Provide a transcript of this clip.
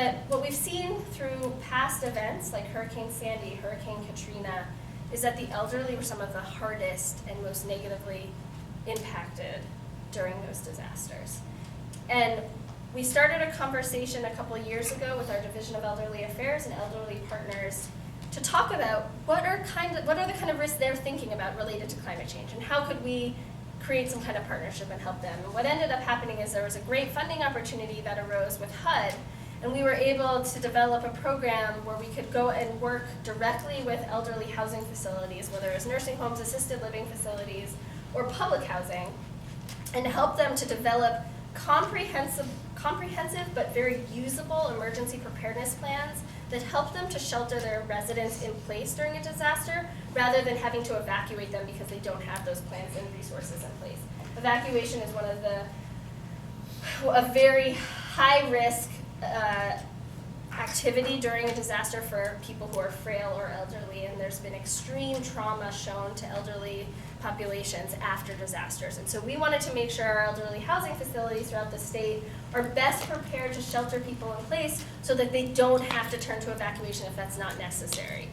But what we've seen through past events like Hurricane Sandy, Hurricane Katrina, is that the elderly were some of the hardest and most negatively impacted during those disasters. And we started a conversation a couple of years ago with our Division of Elderly Affairs and elderly partners to talk about what are the kind of risks they're thinking about related to climate change, and how could we create some kind of partnership and help them. And what ended up happening is there was a great funding opportunity that arose with HUD, and we were able to develop a program where we could go and work directly with elderly housing facilities, whether it's nursing homes, assisted living facilities, or public housing, and help them to develop comprehensive but very usable emergency preparedness plans that help them to shelter their residents in place during a disaster, rather than having to evacuate them because they don't have those plans and resources in place. Evacuation is one of a very high risk activity during a disaster for people who are frail or elderly, and there's been extreme trauma shown to elderly populations after disasters. And so we wanted to make sure our elderly housing facilities throughout the state are best prepared to shelter people in place so that they don't have to turn to evacuation if that's not necessary.